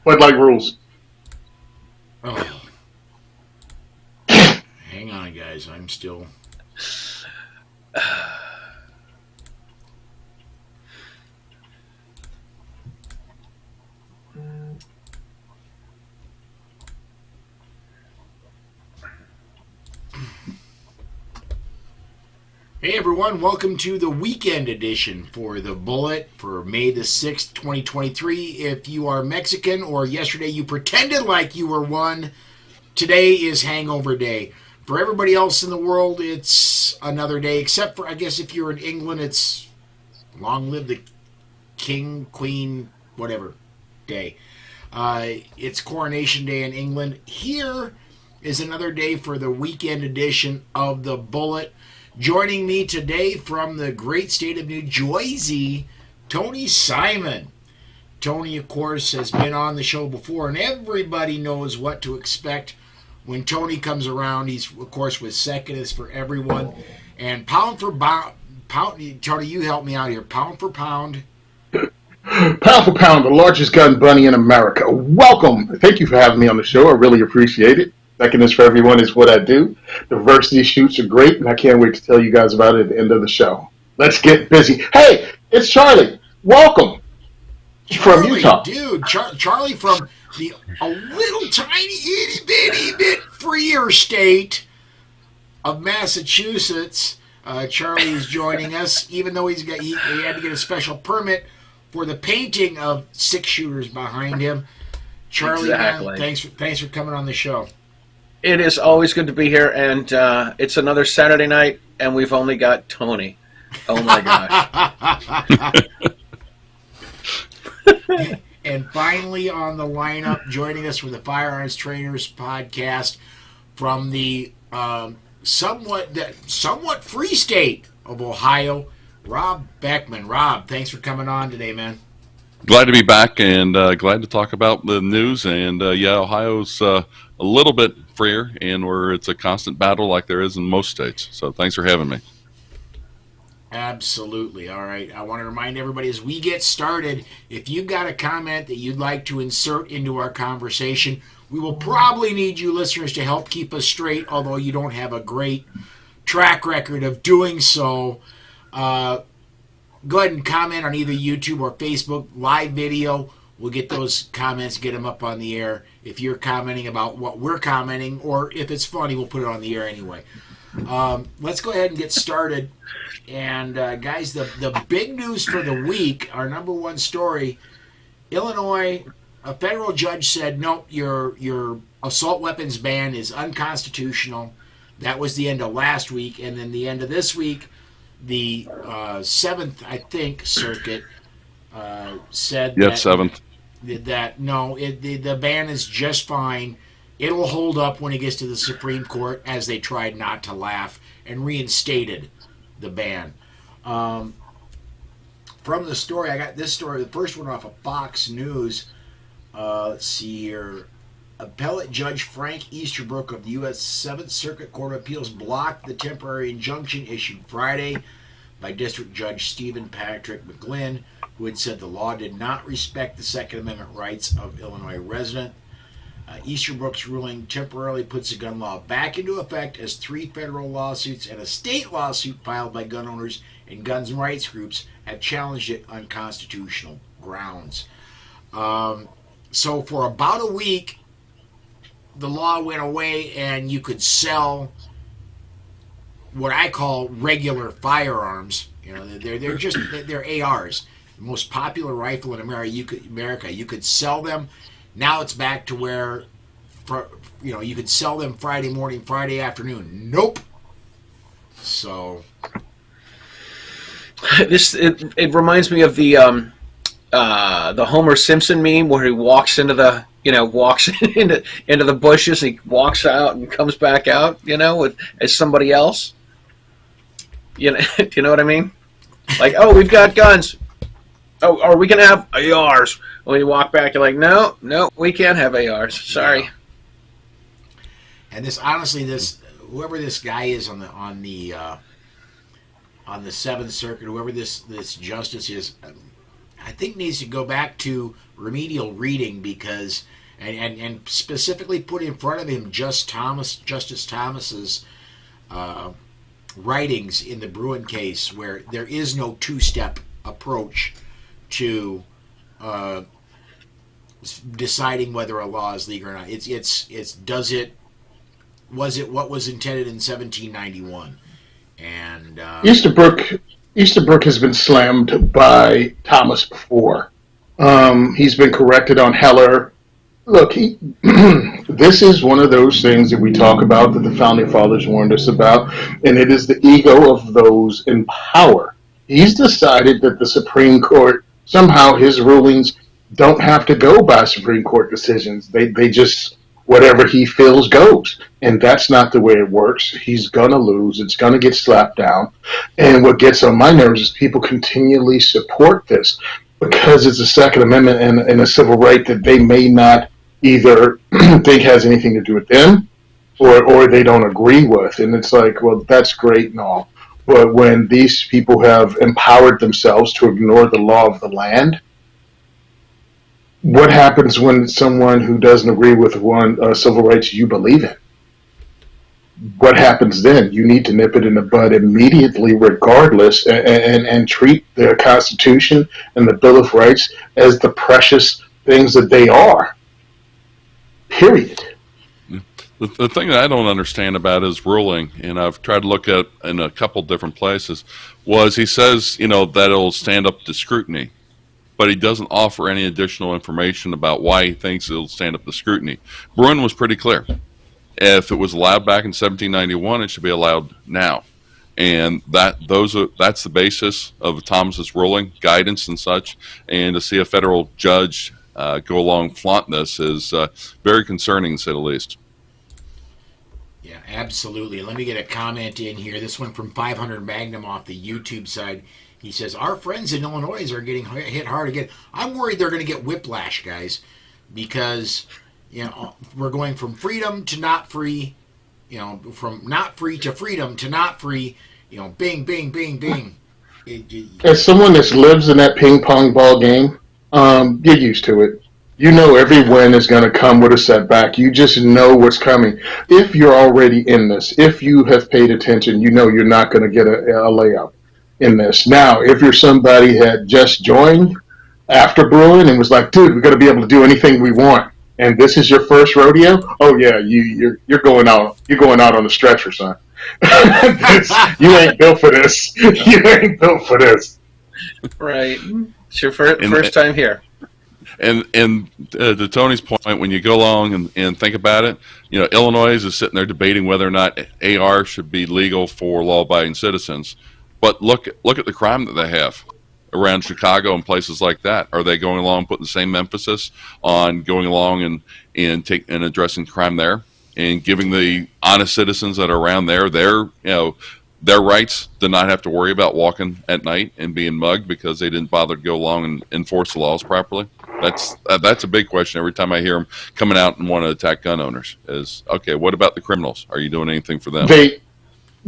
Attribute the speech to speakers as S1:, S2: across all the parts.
S1: Bud Light rules.
S2: Oh, hang on, guys. I'm still. Hey everyone, welcome to the weekend edition for The Bullet for May the 6th, 2023. If you are Mexican or yesterday you pretended like you were one, today is Hangover Day. For everybody else in the world, it's another day, except for, I guess, if you're in England, it's Long Live the King, Queen, whatever day. It's Coronation Day in England. Here is another day for the weekend edition of The Bullet. Joining me today from the great state of New Jersey, Tony Simon. Tony, of course, has been on the show before, and everybody knows what to expect when Tony comes around. He's, of course, with Second is for Everyone. And pound for pound, Tony, you help me out here. Pound for pound.
S1: Pound for pound, the largest gun bunny in America. Welcome. Thank you for having me on the show. I really appreciate it. Second is for Everyone is what I do. Diversity shoots are great, and I can't wait to tell you guys about it at the end of the show. Let's get busy. Hey, it's Charlie. Welcome. From Utah.
S2: Dude, Charlie from a little tiny itty bitty bit freer state of Massachusetts. Charlie is joining us, even though he had to get a special permit for the painting of 6-shooters behind him. Charlie, exactly. Man, thanks for coming on the show.
S3: It is always good to be here, and it's another Saturday night, and we've only got Tony. Oh my gosh.
S2: And finally on the lineup, joining us for the Firearms Trainers podcast from the somewhat free state of Ohio, Rob Beckman. Rob, thanks for coming on today, man.
S4: Glad to be back, and glad to talk about the news. And Ohio's a little bit freer, and where it's a constant battle like there is in most states. So thanks for having me.
S2: Absolutely. All right. I want to remind everybody as we get started, if you've got a comment that you'd like to insert into our conversation, we will probably need you listeners to help keep us straight, although you don't have a great track record of doing so. Go ahead and comment on either YouTube or Facebook live video. We'll get those comments, get them up on the air. If you're commenting about what we're commenting, or if it's funny, we'll put it on the air anyway. Let's go ahead and get started. And guys, the big news for the week, our number one story, Illinois, a federal judge said, nope, your assault weapons ban is unconstitutional. That was the end of last week. And then the end of this week, the 7th, I think, Circuit said
S4: that 7th.
S2: That no, the ban is just fine. It'll hold up when it gets to the Supreme Court, as they tried not to laugh and reinstated the ban. From the story, I got this story, the first one off of Fox News. Let's see here. Appellate Judge Frank Easterbrook of the U.S. 7th Circuit Court of Appeals blocked the temporary injunction issued Friday by District Judge Stephen Patrick McGlynn, who had said the law did not respect the Second Amendment rights of Illinois residents. Easterbrook's ruling temporarily puts the gun law back into effect, as 3 federal lawsuits and a state lawsuit filed by gun owners and guns rights groups have challenged it on constitutional grounds. So for about a week, the law went away and you could sell what I call regular firearms. You know, they're ARs. The most popular rifle in America. You could sell them. Now it's back to where, you could sell them Friday morning, Friday afternoon. Nope. So
S3: it reminds me of the Homer Simpson meme where he walks into the into the bushes. He walks out and comes back out, as somebody else. Do you know what I mean? Like, oh, we've got guns. Oh, are we gonna have ARs? When you walk back, you're like, no, we can't have ARs. Sorry.
S2: Yeah. And whoever this guy is on the 7th Circuit, whoever this justice is, I think needs to go back to remedial reading because and specifically put in front of him Justice Thomas's writings in the Bruin case, where there is no two-step approach to deciding whether a law is legal or not. It's does it was it what was intended in 1791, and
S1: Easterbrook has been slammed by Thomas before. He's been corrected on Heller. Look, this is one of those things that we talk about that the Founding Fathers warned us about, and it is the ego of those in power. He's decided that the Supreme Court, somehow his rulings don't have to go by Supreme Court decisions. They just, whatever he feels goes. And that's not the way it works. He's going to lose. It's going to get slapped down. And what gets on my nerves is people continually support this because it's a Second Amendment and a civil right that they may not either think has anything to do with them or they don't agree with. And it's like, well, that's great and all. But when these people have empowered themselves to ignore the law of the land, what happens when someone who doesn't agree with one civil rights you believe in? What happens then? You need to nip it in the bud immediately, regardless, and treat the Constitution and the Bill of Rights as the precious things that they are. Period.
S4: The thing that I don't understand about his ruling, and I've tried to look at in a couple different places, was he says, that it'll stand up to scrutiny, but he doesn't offer any additional information about why he thinks it'll stand up to scrutiny. Bruin was pretty clear. If it was allowed back in 1791, it should be allowed now. And that's the basis of Thomas's ruling, guidance and such. And to see a federal judge go along flaunt this is very concerning, to say the least.
S2: Yeah, absolutely. Let me get a comment in here. This one from 500 Magnum off the YouTube side. He says, our friends in Illinois are getting hit hard again. I'm worried they're going to get whiplash, guys, because we're going from freedom to not free, from not free to freedom to not free, bing, bing, bing, bing.
S1: As someone that lives in that ping pong ball game, get used to it. You know every win is going to come with a setback. You just know what's coming. If you're already in this, if you have paid attention, you know you're not going to get a layup in this. Now, if you're somebody that just joined after Bruin and was like, dude, we're going to be able to do anything we want, and this is your first rodeo, oh yeah, you're going out. You're going out on the stretcher, son. You ain't built for this. You ain't built for this.
S3: Right. It's your first time here.
S4: And to Tony's point, when you go along and think about it, Illinois is sitting there debating whether or not AR should be legal for law-abiding citizens. But look at the crime that they have around Chicago and places like that. Are they going along putting the same emphasis on going along and addressing crime there and giving the honest citizens that are around there their rights to not have to worry about walking at night and being mugged because they didn't bother to go along and enforce the laws properly? That's a big question every time I hear them coming out and want to attack gun owners. Is okay. What about the criminals? Are you doing anything for them?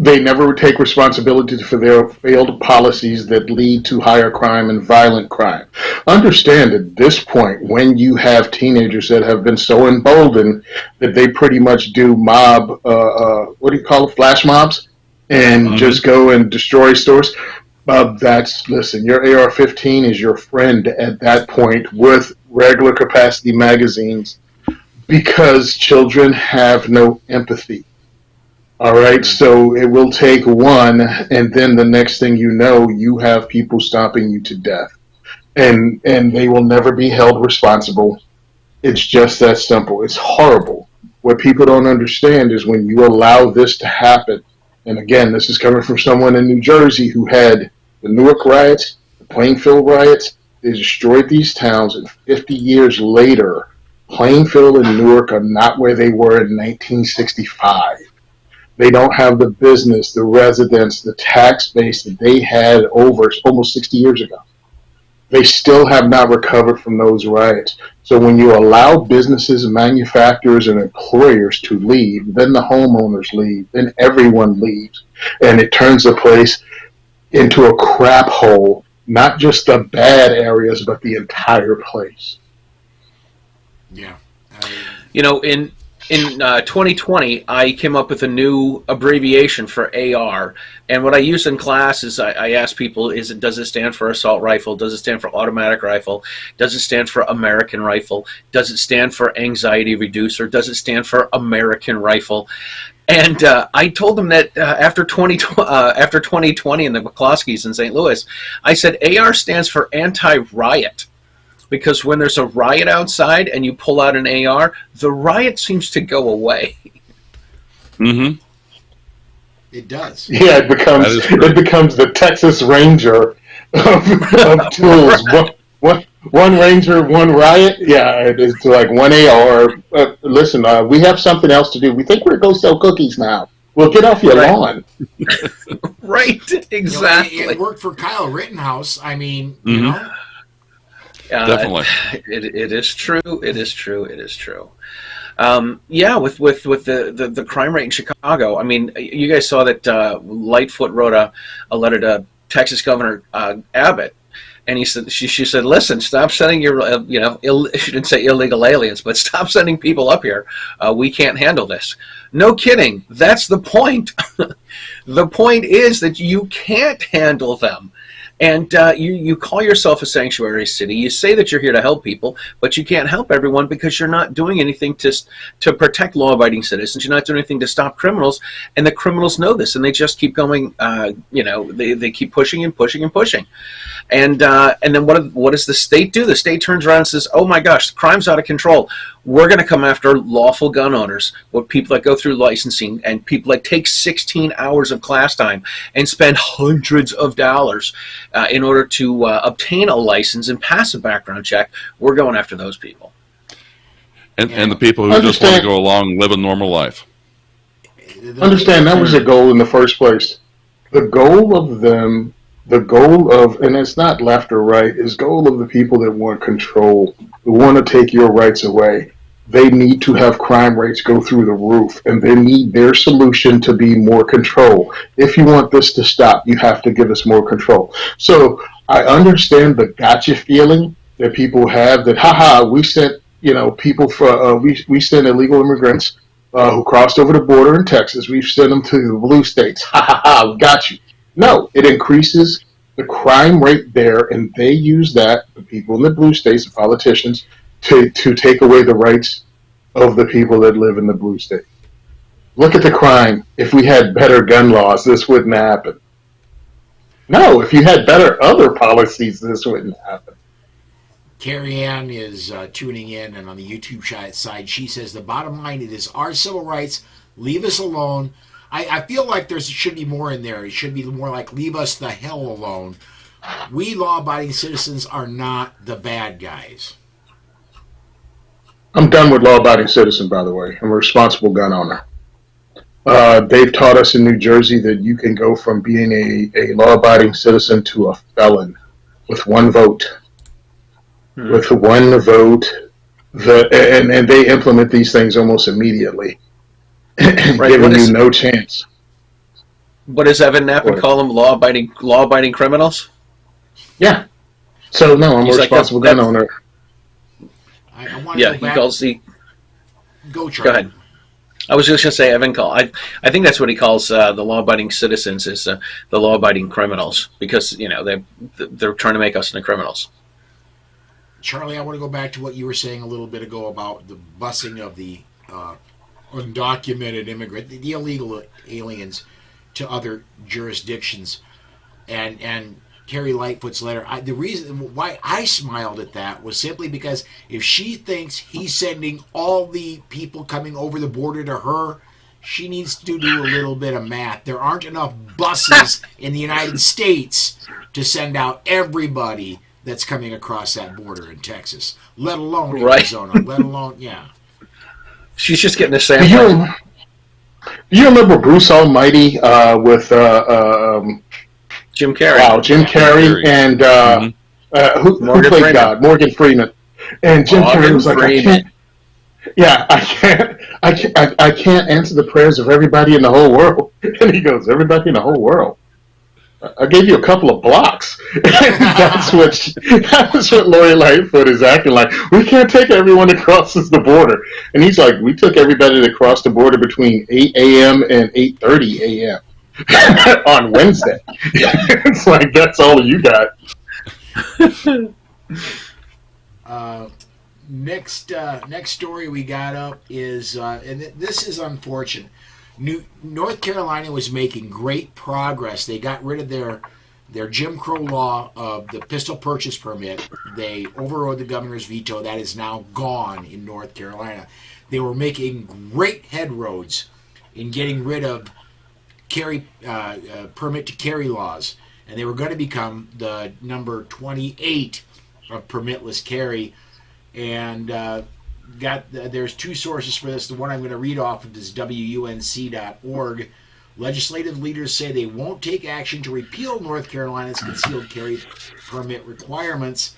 S1: They never take responsibility for their failed policies that lead to higher crime and violent crime. Understand at this point, when you have teenagers that have been so emboldened that they pretty much do mob, what do you call it, flash mobs, and just go and destroy stores. Listen, your AR-15 is your friend at that point with regular capacity magazines because children have no empathy. All right, so it will take one, and then the next thing you know, you have people stomping you to death, and they will never be held responsible. It's just that simple. It's horrible. What people don't understand is when you allow this to happen, and again, this is coming from someone in New Jersey who had the Newark riots, the Plainfield riots. They destroyed these towns, and 50 years later, Plainfield and Newark are not where they were in 1965. They don't have the business, the residents, the tax base that they had over almost 60 years ago. They still have not recovered from those riots. So when you allow businesses, manufacturers, and employers to leave, then the homeowners leave, then everyone leaves. And it turns the place into a crap hole, not just the bad areas, but the entire place.
S2: Yeah.
S3: In 2020, I came up with a new abbreviation for AR, and what I use in class is I ask people: does it stand for assault rifle? Does it stand for automatic rifle? Does it stand for American rifle? Does it stand for anxiety reducer? Does it stand for American rifle? And I told them that after 2020 in the McCloskeys in St. Louis, I said AR stands for anti-riot. Because when there's a riot outside and you pull out an AR, the riot seems to go away.
S4: Mm-hmm.
S2: It does.
S1: Yeah, it becomes the Texas Ranger of tools. One Ranger, one riot. Yeah, it's like one AR. Listen, we have something else to do. We think we're going to go sell cookies now. Well, get off your lawn.
S3: Right, exactly.
S2: It worked for Kyle Rittenhouse. I mean,
S4: Definitely.
S3: It is true. It is true. It is true. With the crime rate in Chicago, I mean, you guys saw that Lightfoot wrote a letter to Texas Governor Abbott, and she said, listen, stop sending your, she didn't say illegal aliens, but stop sending people up here. We can't handle this. No kidding. That's the point. The point is that you can't handle them. And you call yourself a sanctuary city. You say that you're here to help people, but you can't help everyone because you're not doing anything to protect law-abiding citizens. You're not doing anything to stop criminals, and the criminals know this, and they just keep going. They keep pushing and pushing and pushing. And then what does the state do? The state turns around and says, "Oh my gosh, the crime's out of control. We're going to come after lawful gun owners, with people that go through licensing and people that take 16 hours of class time and spend hundreds of dollars in order to obtain a license and pass a background check." We're going after those people.
S4: And the people who just want to go along and live a normal life.
S1: Understand, that was the goal in the first place. The goal of, and it's not left or right, is goal of the people that want control, who want to take your rights away. They need to have crime rates go through the roof, and they need their solution to be more control. If you want this to stop, you have to give us more control. So I understand the gotcha feeling that people have that, we sent, people we sent illegal immigrants who crossed over the border in Texas. We've sent them to the blue states. We got you. No, it increases the crime rate there, and they use that, the people in the blue states, the politicians, to take away the rights of the people that live in the blue state. Look at the crime. If we had better gun laws, this wouldn't happen. No, if you had better other policies, this wouldn't happen.
S2: Carrie Ann is tuning in, and on the YouTube side, she says, the bottom line, it is our civil rights. Leave us alone. I feel like there should be more in there. It should be more like, leave us the hell alone. We law-abiding citizens are not the bad guys.
S1: I'm done with law-abiding citizen, by the way. I'm a responsible gun owner. They've taught us in New Jersey that you can go from being a law-abiding citizen to a felon with one vote. With one vote, and they implement these things almost immediately, giving you no chance.
S3: What does Evan Knappen call them? Law-abiding criminals?
S1: Yeah. So no, I'm a responsible gun owner.
S2: I want to go back.
S3: He calls the.
S2: Go, Charlie.
S3: Go ahead. I was just going to say, Evan I think that's what he calls the law-abiding citizens, is the law-abiding criminals, because they're trying to make us into criminals.
S2: Charlie, I want to go back to what you were saying a little bit ago about the busing of the undocumented immigrant, the illegal aliens, to other jurisdictions, and Carrie Lightfoot's letter. The reason why I smiled at that was simply because if she thinks he's sending all the people coming over the border to her, she needs to do a little bit of math. There aren't enough buses in the United States to send out everybody that's coming across that border in Texas, let alone Arizona, let alone,
S3: She's just getting a sample.
S1: Do you remember Bruce Almighty with
S3: Jim Carrey?
S1: Wow, Jim Carrey and who played Freeman. God? Morgan Freeman. And Jim Carrey was like, I can't answer the prayers of everybody in the whole world. And he goes, everybody in the whole world. I gave you a couple of blocks. That's what Lori Lightfoot is acting like. We can't take everyone that crosses the border. And he's like, we took everybody that crossed the border between 8 a.m. and 8:30 a.m. on Wednesday. It's like, that's all you got.
S2: Next story we got up is, and this is unfortunate. North Carolina was making great progress. They got rid of their Jim Crow law of the pistol purchase permit. They overrode the governor's veto. That is now gone in North Carolina. They were making great headroads in getting rid of permit to carry laws, and they were going to become the number 28 of permitless carry. And there's two sources for this. The one I'm going to read off of is WUNC.org. Legislative leaders say they won't take action to repeal North Carolina's concealed carry permit requirements.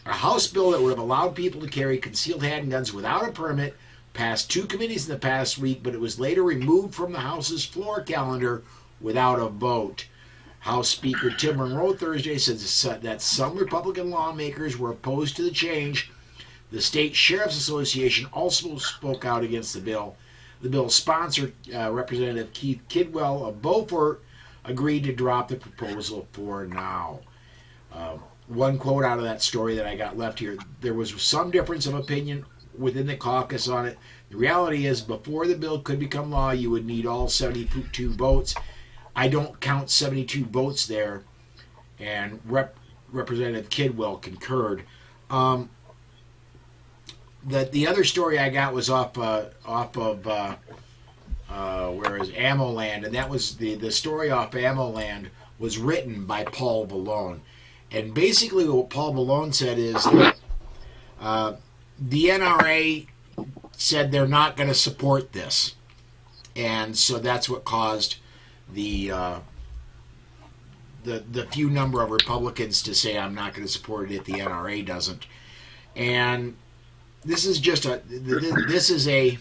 S2: A House bill that would have allowed people to carry concealed handguns without a permit passed two committees in the past week, but it was later removed from the House's floor calendar without a vote. House Speaker Tim Monroe Thursday said that some Republican lawmakers were opposed to the change. The State Sheriff's Association also spoke out against the bill. The bill's sponsor, Representative Keith Kidwell of Beaufort, agreed to drop the proposal for now. One quote out of that story that I got left here: there was some difference of opinion within the caucus on it. The reality is, before the bill could become law, you would need all 72 votes. I don't count 72 votes there, and Representative Kidwell concurred. The other story I got was off of where is AmmoLand, and that was the story off AmmoLand was written by Paul Vallone. And basically what Paul Vallone said is that the NRA said they're not going to support this. And so that's what caused the few number of Republicans to say, I'm not going to support it if the NRA doesn't. And this is a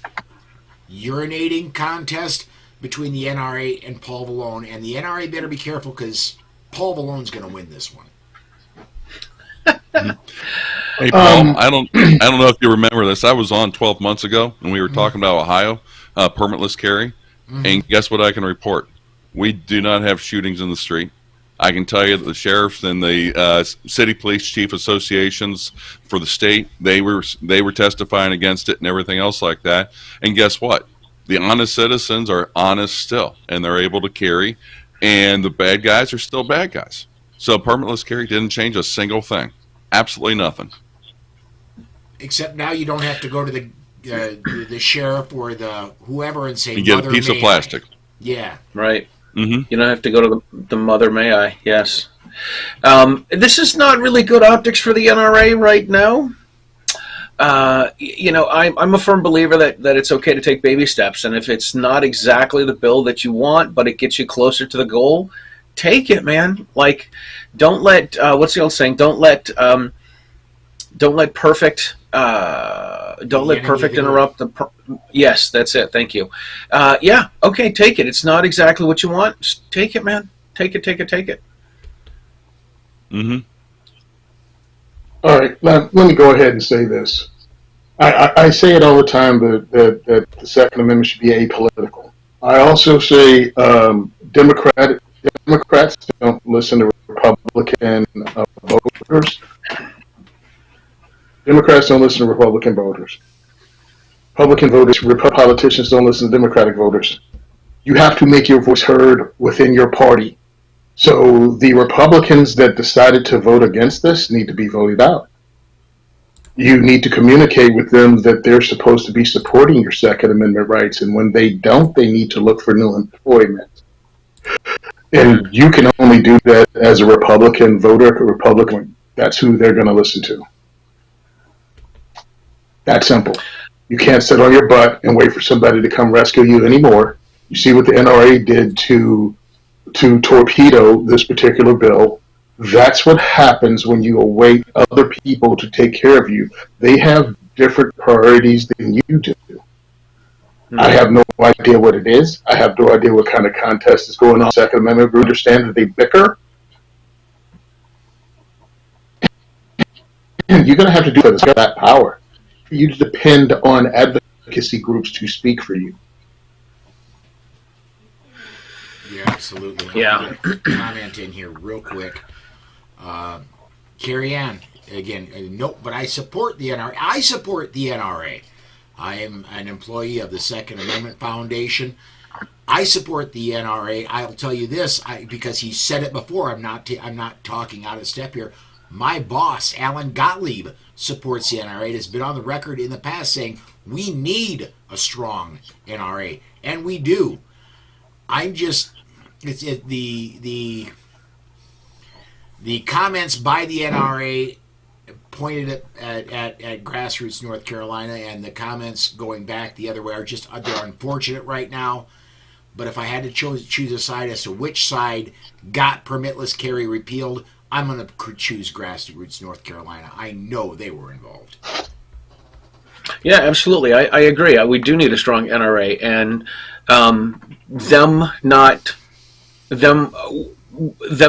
S2: urinating contest between the NRA and Paul Vallone, and the NRA better be careful because Paul Vallone's going to win this one.
S4: Hey, Paul, I don't know if you remember this. I was on 12 months ago, and we were talking about Ohio, permitless carry, and guess what I can report? We do not have shootings in the street. I can tell you that the sheriffs and the city police chief associations for the state, they were testifying against it and everything else like that. And guess what? The honest citizens are honest still, and they're able to carry, and the bad guys are still bad guys. So permitless carry didn't change a single thing. Absolutely nothing.
S2: Except now you don't have to go to the sheriff or the whoever and say,
S4: you get a piece of plastic.
S2: Yeah.
S3: Right.
S4: Mm-hmm.
S3: You don't have to go to the Mother May I. Yes. This is not really good optics for the NRA right now. I'm a firm believer that it's okay to take baby steps, and if it's not exactly the bill that you want, but it gets you closer to the goal, take it, man. Like, don't let what's the old saying? Don't let perfect interrupt the. Yes, that's it. Thank you. Yeah. Okay. Take it. It's not exactly what you want. Just take it, man. Take it.
S4: Mm-hmm.
S1: All right, let me go ahead and say this. I say it all the time that the Second Amendment should be apolitical. I also say Democrats don't listen to Republican voters. Democrats don't listen to Republican voters. Politicians don't listen to Democratic voters. You have to make your voice heard within your party. So the Republicans that decided to vote against this need to be voted out. You need to communicate with them that they're supposed to be supporting your Second Amendment rights, and when they don't, they need to look for new employment. And you can only do that as a Republican voter. A Republican, that's who they're going to listen to. That simple. You can't sit on your butt and wait for somebody to come rescue you anymore. You see what the NRA did to torpedo this particular bill. That's what happens when you await other people to take care of you. They have different priorities than you do. I have no idea what it is. I have no idea what kind of contest is going on. Second Amendment group understand that they bicker. You're going to have to do that power for you to depend on advocacy groups to speak for you.
S2: Yeah, absolutely.
S3: Yeah.
S2: Comment in here real quick. Carrie Ann, again, nope, but I support the NRA. I support the NRA. I am an employee of the Second Amendment Foundation. I support the NRA. I'll tell you this, because he said it before. I'm not talking out of step here. My boss, Alan Gottlieb, supports the NRA. It has been on the record in the past saying we need a strong NRA, and we do. I'm just the comments by the NRA pointed at grassroots North Carolina, and the comments going back the other way are just they're unfortunate right now. But if I had to choose a side as to which side got permitless carry repealed, I'm going to choose grassroots North Carolina. I know they were involved.
S3: Yeah, absolutely. I agree. We do need a strong NRA, and them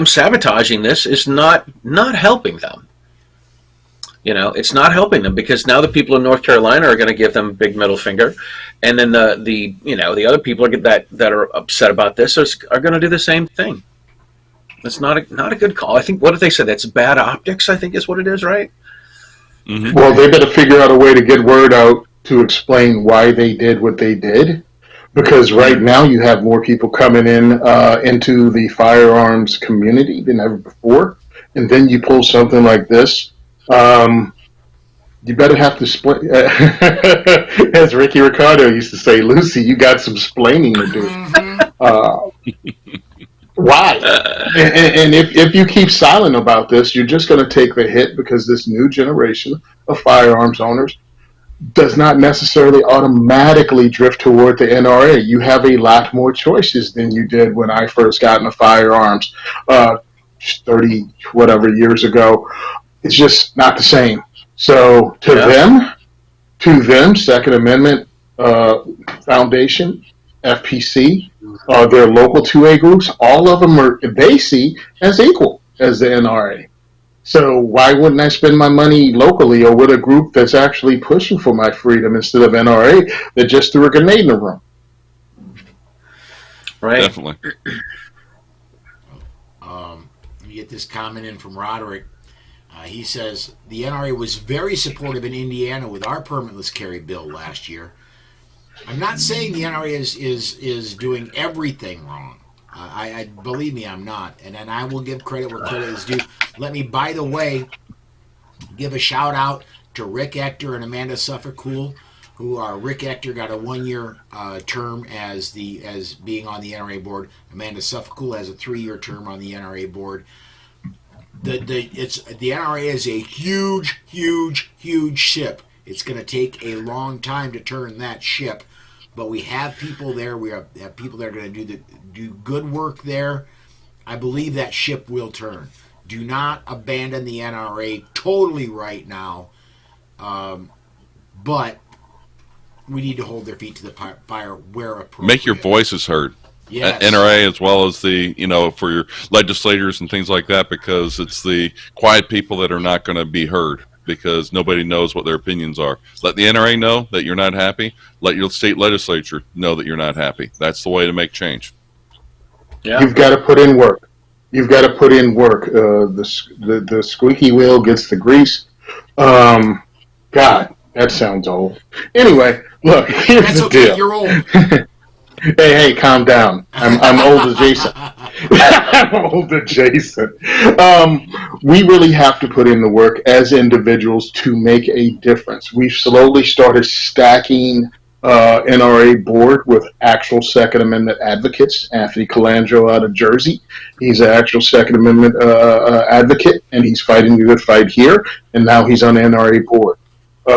S3: sabotaging this is not helping them. It's not helping them, because now the people in North Carolina are going to give them a big middle finger, and then the other people that are upset about this are going to do the same thing. It's not a good call. I think, what did they say? That's bad optics, I think is what it is, right?
S4: Mm-hmm.
S1: Well, they better figure out a way to get word out to explain why they did what they did, because right now you have more people coming into the firearms community than ever before, and then you pull something like this. You better have to split. As Ricky Ricardo used to say, Lucy, you got some splaining to do. Why? And if you keep silent about this, you're just going to take the hit, because this new generation of firearms owners does not necessarily automatically drift toward the NRA. You have a lot more choices than you did when I first got into firearms 30 whatever years ago. It's just not the same. So to them, Second Amendment Foundation, FPC, their local 2A groups, all of them they see as equal as the NRA. So why wouldn't I spend my money locally or with a group that's actually pushing for my freedom instead of NRA that just threw a grenade in the room?
S3: Right.
S4: Definitely.
S2: Let me get this comment in from Roderick. He says, the NRA was very supportive in Indiana with our permitless carry bill last year. I'm not saying the NRA is doing everything wrong. I believe me, I'm not. And I will give credit where credit is due. Let me, by the way, give a shout out to Rick Ector and Amanda Suffolk-Cool, who are Rick Ector got a 1-year term as being on the NRA board. Amanda Suffolk-Cool has a 3-year term on the NRA board. The NRA is a huge, huge, huge ship. It's going to take a long time to turn that ship, but we have people there. We have people that are going to do good work there. I believe that ship will turn. Do not abandon the NRA totally right now, but we need to hold their feet to the fire where appropriate.
S4: Make your voices heard.
S2: Yes.
S4: NRA, as well as for your legislators and things like that, because it's the quiet people that are not going to be heard, because nobody knows what their opinions are. Let the NRA know that you're not happy. Let your state legislature know that you're not happy. That's the way to make change.
S3: Yeah.
S1: You've got to put in work. You've got to put in work. The squeaky wheel gets the grease. God, that sounds old. Anyway, look, here's
S2: That's
S1: the
S2: okay.
S1: deal.
S2: You're old.
S1: Hey, calm down. I'm old adjacent. I'm old adjacent. We really have to put in the work as individuals to make a difference. We've slowly started stacking NRA board with actual Second Amendment advocates. Anthony Colandro out of Jersey, he's an actual Second Amendment advocate, and he's fighting a good fight here, and now he's on the NRA board.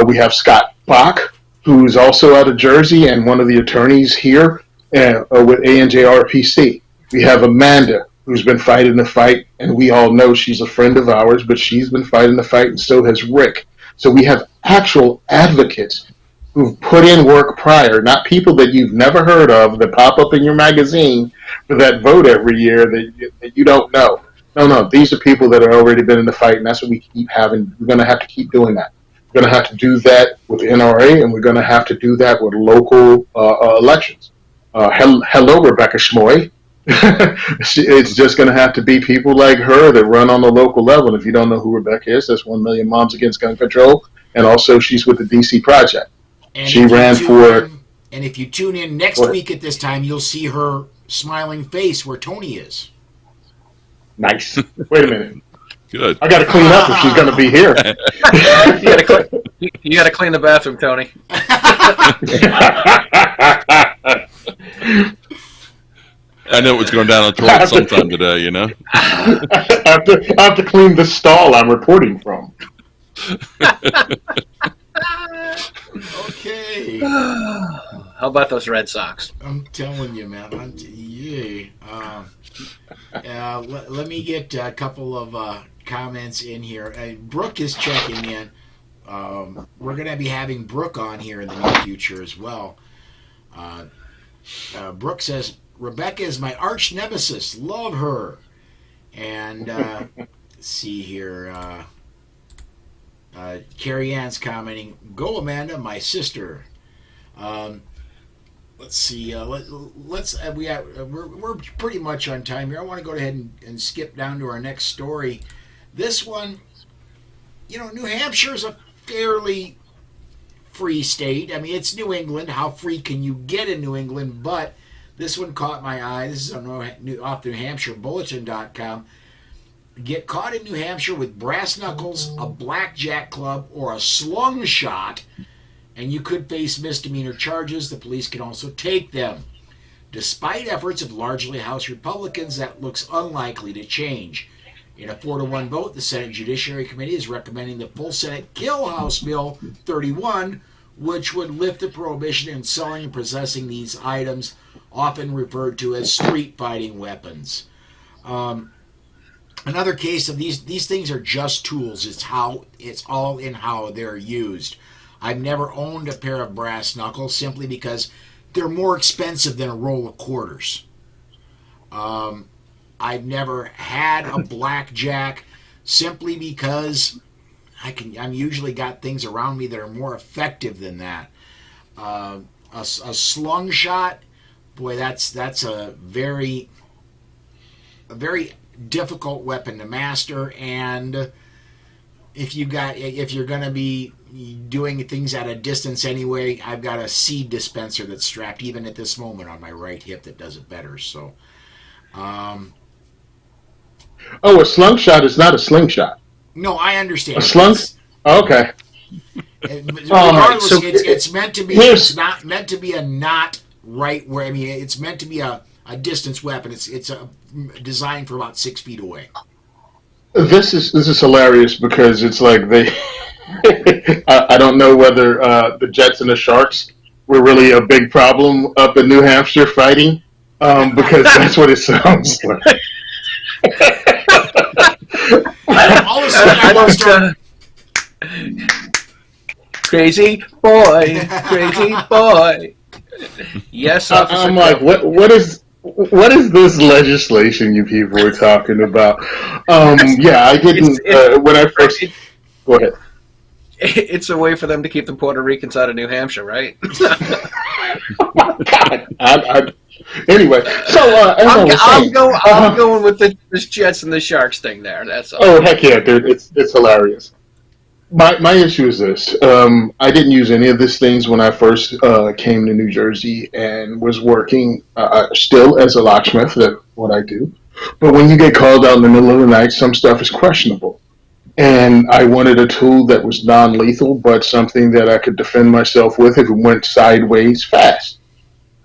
S1: We have Scott Bach, who's also out of Jersey and one of the attorneys here with ANJRPC. We have Amanda, who's been fighting the fight, and we all know she's a friend of ours, but she's been fighting the fight, and so has Rick. So we have actual advocates who've put in work prior, not people that you've never heard of that pop up in your magazine for that vote every year that you don't know. No, no, these are people that have already been in the fight, and that's what we keep having. We're going to have to keep doing that. We're going to have to do that with NRA, and we're going to have to do that with local elections. Hello, Rebecca Schmoy. It's just going to have to be people like her that run on the local level. If you don't know who Rebecca is, that's 1 Million Moms Against Gun Control, and also she's with the DC Project.
S2: And
S1: She ran for.
S2: and if you tune in next week at this time, you'll see her smiling face where Tony is.
S1: Nice. Wait a minute.
S4: Good.
S1: I got to clean up if she's going to be here.
S3: You got to clean the bathroom, Tony.
S4: I know what's going down on toilet sometime today, you know?
S1: I have to clean the stall I'm reporting from.
S2: Okay.
S3: How about those Red Sox?
S2: I'm telling you, man. Let me get a couple of comments in here. Brooke is checking in. We're going to be having Brooke on here in the near future as well. Brooke says, Rebecca is my arch nemesis. Love her. And let's see here. Carrie Ann's commenting, go Amanda, my sister. Let's see. We're pretty much on time here. I want to go ahead and skip down to our next story. This one, New Hampshire is a fairly free state. I mean, it's New England. How free can you get in New England? But this one caught my eye. This is off the New Hampshire Bulletin.com. Get caught in New Hampshire with brass knuckles, a blackjack club, or a slung shot, and you could face misdemeanor charges. The police can also take them. Despite efforts of largely House Republicans, that looks unlikely to change. In a 4-1 vote, the Senate Judiciary Committee is recommending the full Senate kill House Bill 31, which would lift the prohibition in selling and possessing these items, often referred to as street fighting weapons. Another case of these things are just tools. It's all in how they're used. I've never owned a pair of brass knuckles simply because they're more expensive than a roll of quarters. I've never had a blackjack simply because I'm usually got things around me that are more effective than that. A slung shot, boy, that's a very difficult weapon to master, and if you're going to be doing things at a distance anyway, I've got a seed dispenser that's strapped even at this moment on my right hip that does it better. So,
S1: a slung shot is not a slingshot.
S2: No, I understand.
S1: A slung. Okay.
S2: Regardless, it's meant to be. It's not meant to be a knot right where. I mean, it's meant to be a distance weapon. It's designed for about 6 feet away.
S1: This is hilarious because it's like they. I don't know whether the Jets and the Sharks were really a big problem up in New Hampshire fighting, because that's what it sounds like.
S2: All of a sudden, I want to start.
S3: Crazy boy, crazy boy. Yes, Officer.
S1: I'm like, what is this legislation you people are talking about? Yeah, I didn't. When I first. Go ahead.
S3: It's a way for them to keep the Puerto Ricans out of New Hampshire, right?
S1: Oh my God. Anyway, so
S3: I'm going with this Jets and the Sharks thing there. That's all.
S1: Oh heck yeah, dude! It's hilarious. My issue is this: I didn't use any of these things when I first came to New Jersey and was working still as a locksmith. That's what I do. But when you get called out in the middle of the night, some stuff is questionable. And I wanted a tool that was non-lethal, but something that I could defend myself with if it went sideways fast.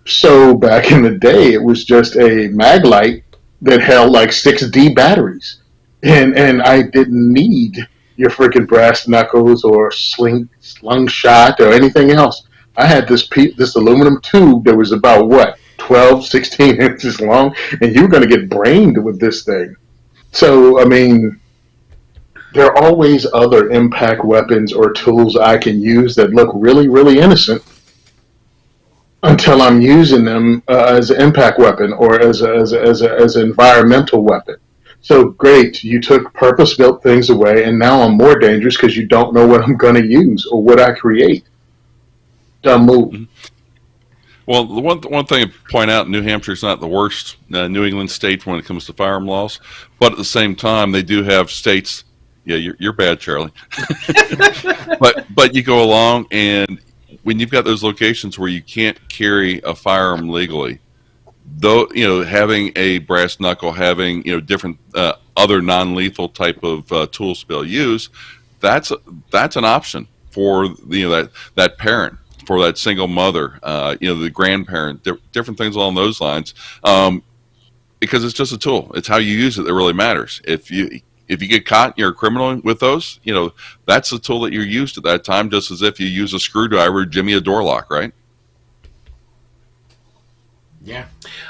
S1: So back in the day, it was just a mag light that held like 6D batteries. And I didn't need your freaking brass knuckles or slung shot or anything else. I had this aluminum tube that was about, 12, 16 inches long, and you were going to get brained with this thing. So, I mean, there are always other impact weapons or tools I can use that look really, really innocent until I'm using them as an impact weapon or as an environmental weapon. So great, you took purpose-built things away, and now I'm more dangerous because you don't know what I'm going to use or what I create. Dumb move.
S4: Mhm. Well, the one thing to point out, New Hampshire is not the worst New England state when it comes to firearm laws, but at the same time, they do have states. Yeah, you're bad, Charlie. But you go along, and when you've got those locations where you can't carry a firearm legally, though, having a brass knuckle, having different other non-lethal type of tools to be able to use, that's an option for that parent, for that single mother, the grandparent, different things along those lines, because it's just a tool. It's how you use it that really matters. If you get caught, you're a criminal with those. That's the tool that you used at that time, just as if you use a screwdriver to jimmy a door lock, right?
S2: Yeah.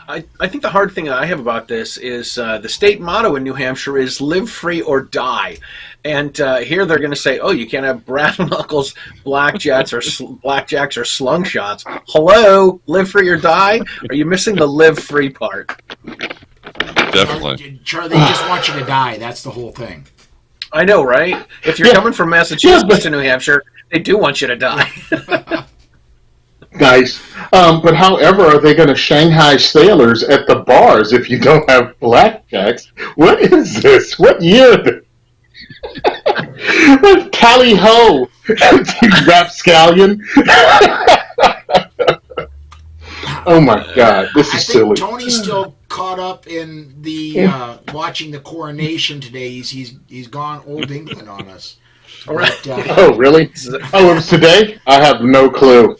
S3: I think the hard thing I have about this is the state motto in New Hampshire is "Live free or die," and here they're going to say, "Oh, you can't have brass knuckles, blackjacks, or slungshots." Hello, live free or die? Are you missing the live free part?
S4: Definitely.
S2: Charlie, they just want you to die. That's the whole thing.
S3: I know, right? If you're coming from Massachusetts to New Hampshire, they do want you to die.
S1: Nice. But however, are they going to Shanghai sailors at the bars if you don't have blackjacks? What is this? What year? What tally ho? Rapscallion? Oh my God, this is silly.
S2: Tony's still caught up in the watching the coronation today. He's gone old England on us.
S3: All right.
S1: Oh, really? Oh, it was today? I have no clue.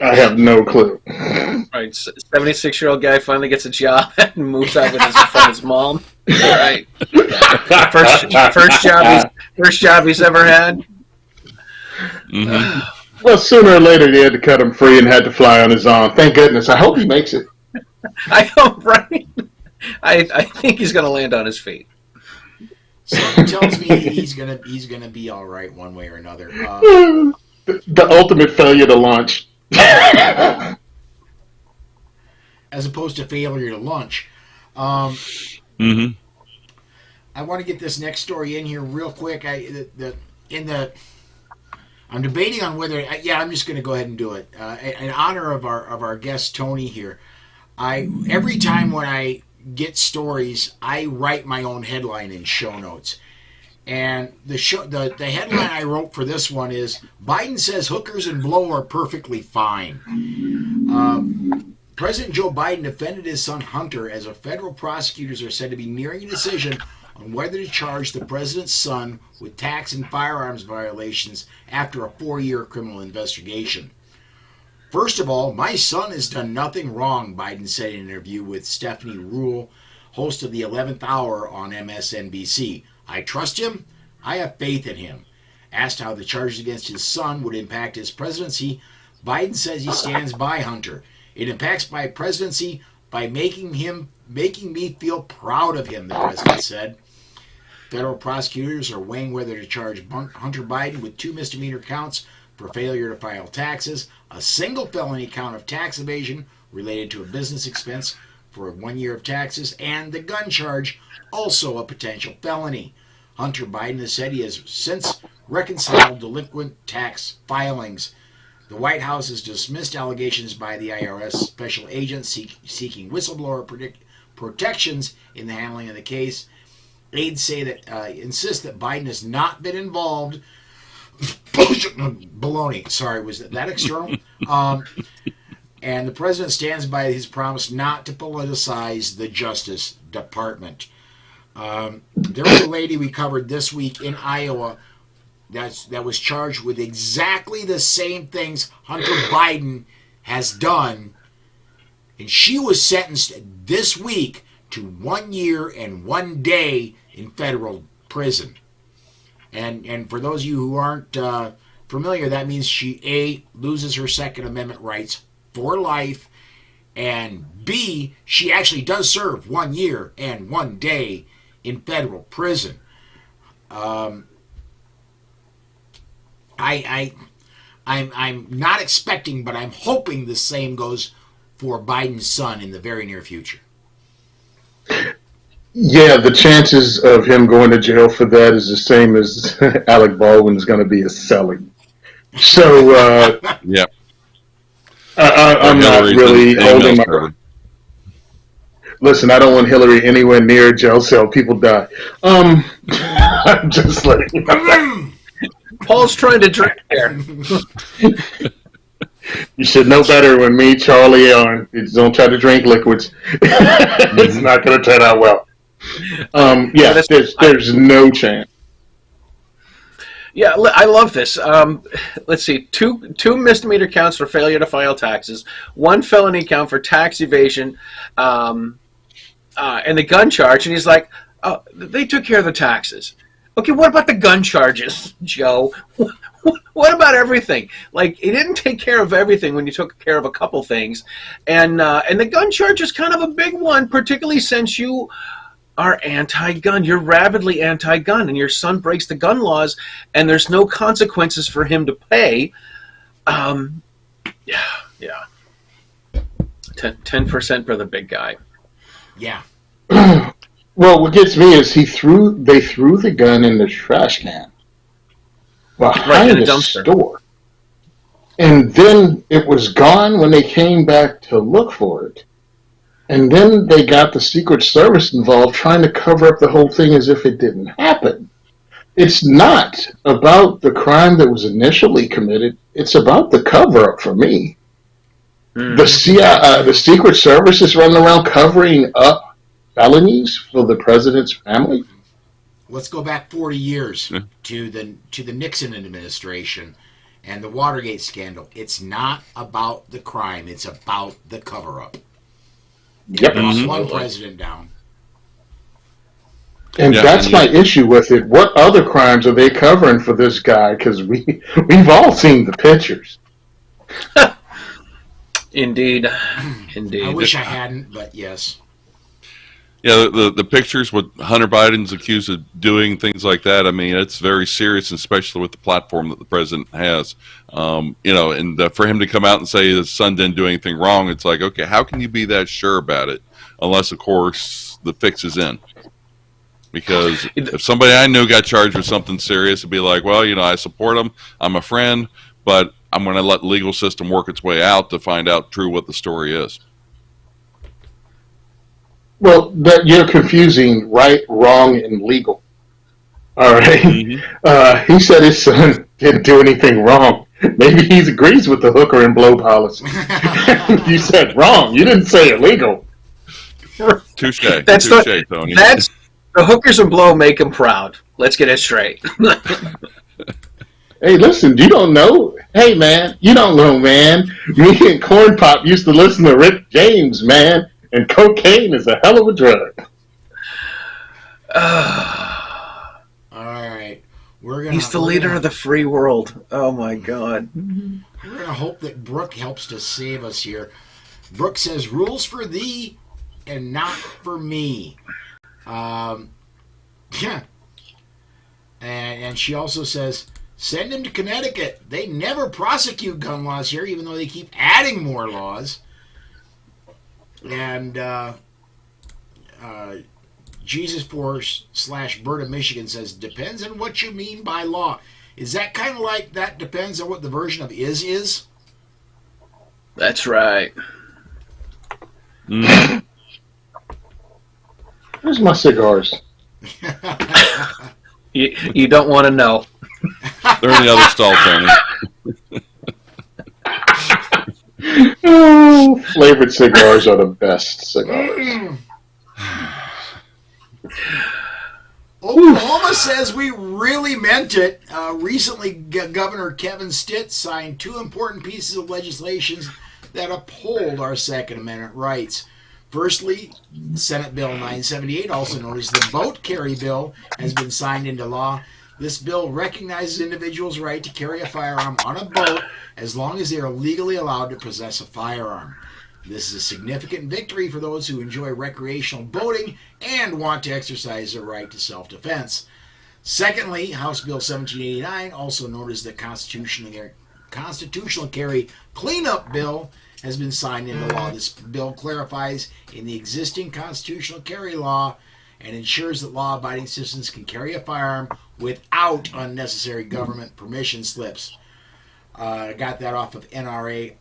S1: I have no clue.
S3: Right, 76-year-old guy finally gets a job and moves out with his mom. All right, first job he's ever had.
S4: Mm-hmm.
S1: Well, sooner or later they had to cut him free and had to fly on his own. Thank goodness. I hope he makes it.
S3: I hope, right? I think he's going to land on his feet.
S2: Something tells me he's gonna be all right one way or another.
S1: The ultimate failure to launch.
S2: As opposed to failure to lunch.
S4: Mm-hmm.
S2: I want to get this next story in here real quick. I'm debating on whether. I'm just going to go ahead and do it in honor of our guest Tony here. Every time when I get stories, I write my own headline in show notes. And the headline I wrote for this one is Biden says hookers and blow are perfectly fine. President Joe Biden defended his son Hunter as federal prosecutors are said to be nearing a decision on whether to charge the president's son with tax and firearms violations after a 4-year criminal investigation. First of all, my son has done nothing wrong, Biden said in an interview with Stephanie Ruhle, host of the 11th Hour on MSNBC. I trust him. I have faith in him. Asked how the charges against his son would impact his presidency, Biden says he stands by Hunter. It impacts my presidency by making me feel proud of him, the president said. Federal prosecutors are weighing whether to charge Hunter Biden with 2 misdemeanor counts for failure to file taxes, a single felony count of tax evasion related to a business expense for 1 year of taxes, and the gun charge, also a potential felony. Hunter Biden has said he has since reconciled delinquent tax filings. The White House has dismissed allegations by the IRS special agent seeking whistleblower protections in the handling of the case. Aides say that insist that Biden has not been involved. Baloney. Sorry, was that external? And the president stands by his promise not to politicize the Justice Department. There was a lady we covered this week in Iowa that was charged with exactly the same things Hunter Biden has done, and she was sentenced this week to 1 year and 1 day in federal prison. And for those of you who aren't familiar, that means she A, loses her Second Amendment rights for life, and B, she actually does serve 1 year and 1 day in federal prison. Um, I'm not expecting, but I'm hoping the same goes for Biden's son in the very near future.
S1: Yeah, the chances of him going to jail for that is the same as Alec Baldwin's going to be a selling. So
S4: Yeah. Or
S1: I'm not
S4: Hillary's in
S1: really
S4: the email
S1: holding my breath.
S4: server.
S1: Listen, I don't want Hillary anywhere near a jail cell. People die. I'm just letting you know.
S3: Paul's trying to drink there.
S1: You should know better when me, Charlie, on. Don't try to drink liquids. It's not going to turn out well. Yeah, there's no chance.
S3: Yeah, I love this. Let's see, two misdemeanor counts for failure to file taxes, one felony count for tax evasion, and the gun charge. And he's like, "Oh, they took care of the taxes." Okay, what about the gun charges, Joe? What about everything? Like, he didn't take care of everything when you took care of a couple things, and the gun charge is kind of a big one, particularly since you are anti-gun. You're rabidly anti-gun, and your son breaks the gun laws, and there's no consequences for him to pay. Yeah. 10% for the big guy.
S2: Yeah.
S1: Well, what gets me is they threw the gun in the trash can behind the store, and then it was gone when they came back to look for it. And then they got the Secret Service involved trying to cover up the whole thing as if it didn't happen. It's not about the crime that was initially committed. It's about the cover-up for me. The Secret Service is running around covering up felonies for the president's family.
S2: Let's go back 40 years to the Nixon administration and the Watergate scandal. It's not about the crime. It's about the cover-up.
S1: Yep.
S2: One president down.
S1: And that's my issue with it. What other crimes are they covering for this guy? Because we've all seen the pictures.
S3: Indeed.
S2: I wish I hadn't, but yes.
S4: Yeah, the pictures with Hunter Biden's accused of doing things like that. I mean, it's very serious, especially with the platform that the president has. And for him to come out and say his son didn't do anything wrong, it's like, okay, how can you be that sure about it? Unless, of course, the fix is in. Because if somebody I knew got charged with something serious, it'd be like, well, I support him, I'm a friend, but I'm going to let the legal system work its way out to find out true what the story is.
S1: Well, you're confusing right, wrong, and legal. All right. Mm-hmm. He said his son didn't do anything wrong. Maybe he agrees with the hooker and blow policy. You said wrong. You didn't say illegal.
S4: Touche. Tony.
S3: That's the hookers and blow make him proud. Let's get it straight.
S1: Hey, listen, you don't know. Hey, man, you don't know, man. Me and Corn Pop used to listen to Rick James, man. And cocaine is a hell of a drug.
S2: All right.
S3: He's the leader of the free world. Oh, my God.
S2: We're going to hope that Brooke helps to save us here. Brooke says, rules for thee and not for me. Yeah. And she also says, send him to Connecticut. They never prosecute gun laws here, even though they keep adding more laws. And Jesus Force / Berta Michigan says, depends on what you mean by law. Is that kind of like that depends on what the version of is?
S3: That's right.
S1: Where's my cigars?
S3: You don't want to know.
S4: They're in the other stall, Tony.
S1: Oh, flavored cigars are the best cigars.
S2: Oklahoma says we really meant it. Recently, Governor Kevin Stitt signed 2 important pieces of legislation that uphold our Second Amendment rights. Firstly, Senate Bill 978, also known as the Boat Carry Bill, has been signed into law. This bill recognizes individuals' right to carry a firearm on a boat as long as they are legally allowed to possess a firearm. This is a significant victory for those who enjoy recreational boating and want to exercise their right to self-defense. Secondly, House Bill 1789, also known as the Constitutional Carry Cleanup Bill, has been signed into law. This bill clarifies in the existing constitutional carry law and ensures that law-abiding citizens can carry a firearm without unnecessary government permission slips. I got that off of nraila.org.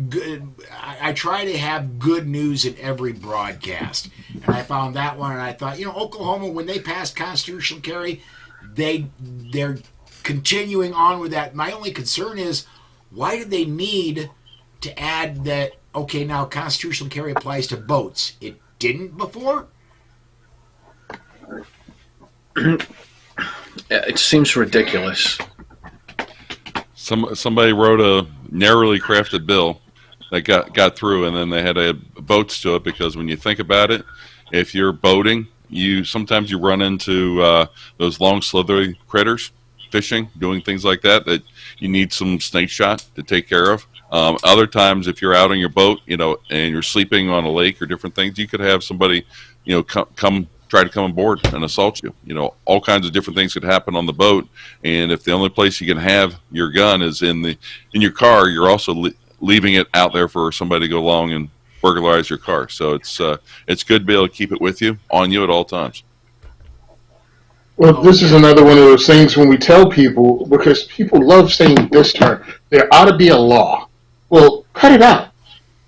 S2: Good. I try to have good news in every broadcast, and I found that one, and I thought, Oklahoma, when they passed constitutional carry, they're continuing on with that. My only concern is, why did they need to add that? Okay, now constitutional carry applies to boats. It didn't before.
S3: It seems ridiculous.
S4: Somebody wrote a narrowly crafted bill that got through, and then they had to add boats to it, because when you think about it, if you're boating, sometimes you run into those long slithery critters, fishing, doing things like that you need some snake shot to take care of. Other times, if you're out on your boat, and you're sleeping on a lake or different things, you could have somebody, try to come aboard and assault you. All kinds of different things could happen on the boat, and if the only place you can have your gun is in your car, you're also leaving it out there for somebody to go along and burglarize your car. So it's good to be able to keep it with you, on you at all times.
S1: Well, this is another one of those things when we tell people, because people love saying this term, there ought to be a law. Well, cut it out,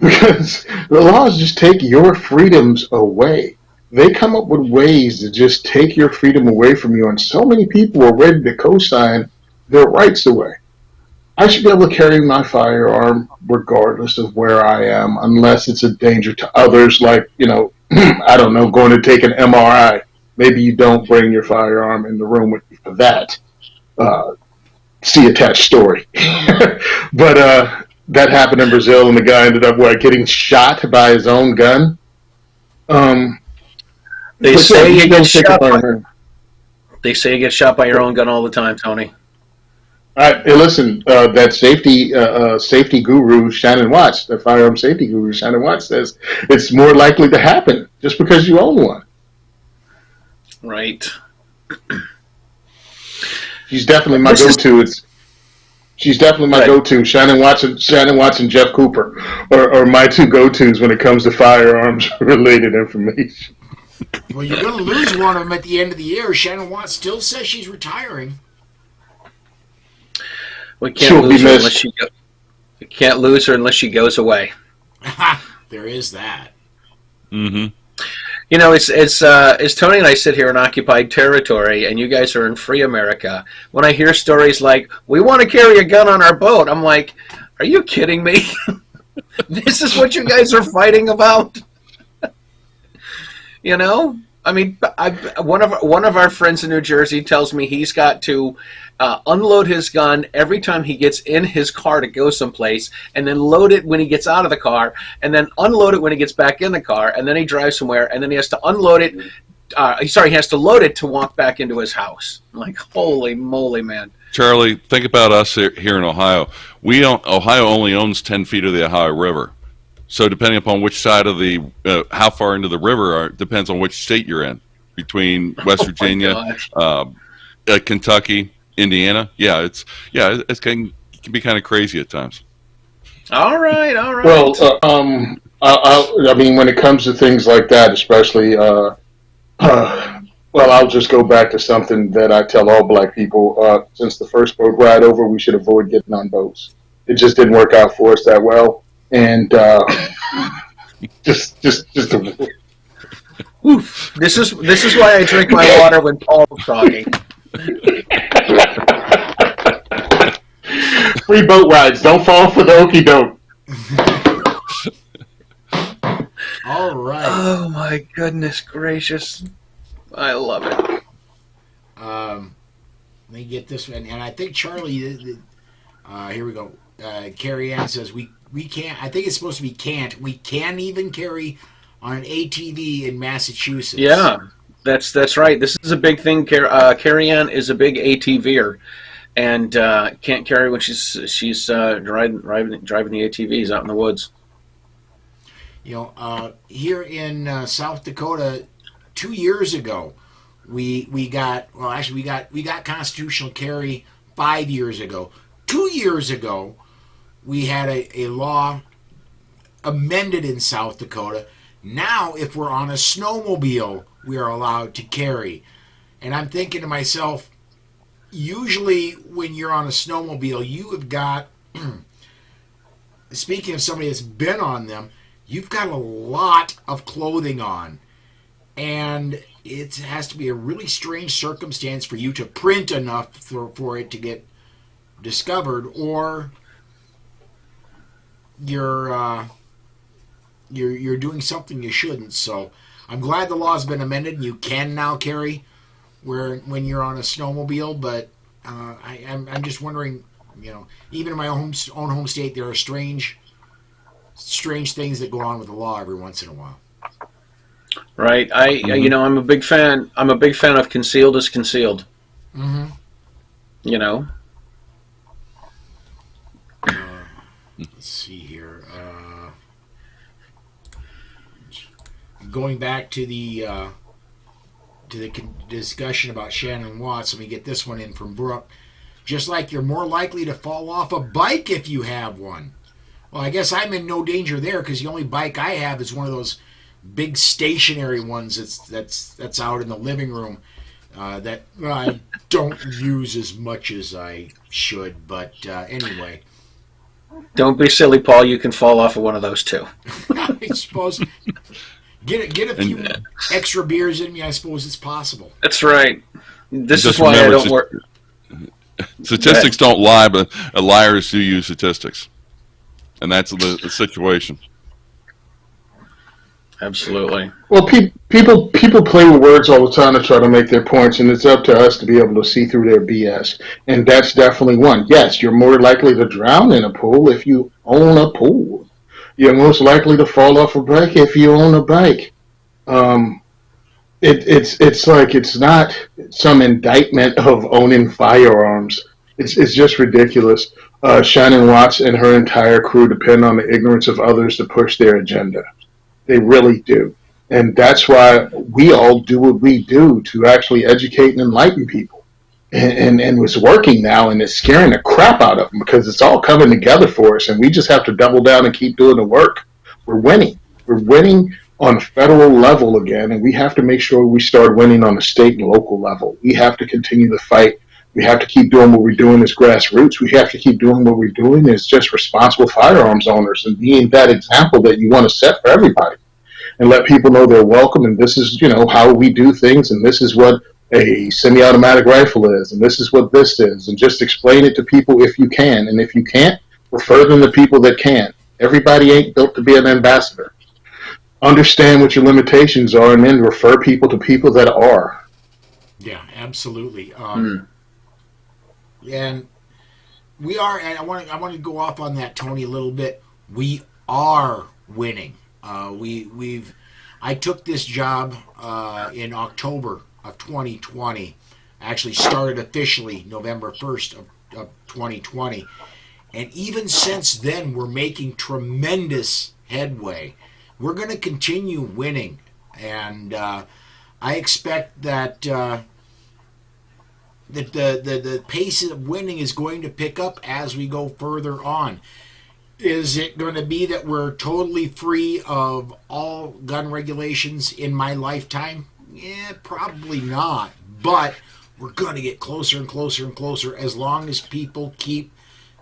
S1: because the laws just take your freedoms away. They come up with ways to just take your freedom away from you, and so many people are ready to co-sign their rights away. I should be able to carry my firearm regardless of where I am, unless it's a danger to others, like, I don't know, going to take an MRI. Maybe you don't bring your firearm in the room with you for that. See attached story. But that happened in Brazil, and the guy ended up, getting shot by his own gun.
S3: They say you get shot by your own gun all the time, Tony.
S1: All right, hey, listen, that safety guru, Shannon Watts, the firearm safety guru, Shannon Watts, says it's more likely to happen just because you own one.
S3: Right.
S1: She's definitely my go-to. She's definitely my go-to. Shannon Watts and Jeff Cooper are my two go-tos when it comes to firearms-related information.
S2: Well, you're going to lose one of them at the end of the year. Shannon Watts still says she's retiring.
S3: We can't lose her unless we can't lose her unless she goes away.
S2: There is that.
S4: Mm-hmm.
S3: As Tony and I sit here in occupied territory, and you guys are in free America, when I hear stories like, we want to carry a gun on our boat, I'm like, are you kidding me? This is what you guys are fighting about? I mean, one of our friends in New Jersey tells me he's got to unload his gun every time he gets in his car to go someplace, and then load it when he gets out of the car, and then unload it when he gets back in the car, and then he drives somewhere, and then he has to unload it. He has to load it to walk back into his house. I'm like, holy moly, man.
S4: Charlie, think about us here in Ohio. Ohio only owns 10 feet of the Ohio River. So depending upon which side of how far into the river depends on which state you're in. Between West Virginia, Kentucky, Indiana, it can be kind of crazy at times.
S3: All right.
S1: Well, I mean, when it comes to things like that, especially, I'll just go back to something that I tell all black people. Since the first boat ride over, we should avoid getting on boats. It just didn't work out for us that well. And just
S3: Oof. This is why I drink my water when Paul's talking.
S1: Free boat rides. Don't fall for the okie doke.
S2: All right.
S3: Oh my goodness gracious! I love it.
S2: Let me get this one, and I think Charlie. Here we go. Carrie Ann says we can't. I think it's supposed to be can't. We can't even carry on an ATV in Massachusetts.
S3: Yeah, that's right. This is a big thing. Carrie Ann is a big ATVer, and can't carry when she's driving the ATVs out in the woods.
S2: Here in South Dakota, 2 years ago, we got well actually we got constitutional carry 5 years ago. 2 years ago, we had a law amended in South Dakota. Now, if we're on a snowmobile, we are allowed to carry. And I'm thinking to myself, usually when you're on a snowmobile, you have got, speaking of somebody that's been on them, you've got a lot of clothing on. And it has to be a really strange circumstance for you to print enough for it to get discovered, or you're doing something you shouldn't. So I'm glad the law's been amended. You can now carry when you're on a snowmobile, but I'm just wondering, even in my own home state, there are strange things that go on with the law every once in a while.
S3: Right. I'm a big fan. I'm a big fan of concealed is concealed.
S2: Mm-hmm. Let's see here. Going back to the discussion about Shannon Watts, let me get this one in from Brooke. Just like you're more likely to fall off a bike if you have one. Well, I guess I'm in no danger there because the only bike I have is one of those big stationary ones that's out in the living room that I don't use as much as I should. But anyway.
S3: Don't be silly, Paul. You can fall off of one of those too.
S2: I suppose. Get a few extra beers in me. I suppose it's possible.
S3: That's right. This is why I don't work.
S4: Statistics don't lie, but liars do use statistics, and that's the situation.
S3: Absolutely.
S1: Well, people play with words all the time to try to make their points, and it's up to us to be able to see through their BS. And that's definitely one. Yes, you're more likely to drown in a pool if you own a pool. You're most likely to fall off a bike if you own a bike. It's like it's not some indictment of owning firearms. It's just ridiculous. Shannon Watts and her entire crew depend on the ignorance of others to push their agenda. They really do. And that's why we all do what we do to actually educate and enlighten people. And it's working now, and it's scaring the crap out of them because it's all coming together for us, and we just have to double down and keep doing the work. We're winning. We're winning on a federal level again, and we have to make sure we start winning on a state and local level. We have to continue the fight. We have to keep doing what we're doing as grassroots. We have to keep doing what we're doing as just responsible firearms owners and being that example that you want to set for everybody and let people know they're welcome. And this is, how we do things. And this is what a semi-automatic rifle is. And this is what this is. And just explain it to people if you can. And if you can't, refer them to people that can. Everybody ain't built to be an ambassador. Understand what your limitations are and then refer people to people that are.
S2: Yeah, absolutely. And we are, and I want to go off on that, Tony, a little bit. We are winning. I took this job in October of 2020. Actually started officially November 1st of 2020. And even since then, we're making tremendous headway. We're going to continue winning. And I expect that the pace of winning is going to pick up as we go further on. Is it going to be that we're totally free of all gun regulations in my lifetime? Yeah, probably not. But we're going to get closer and closer and closer as long as people keep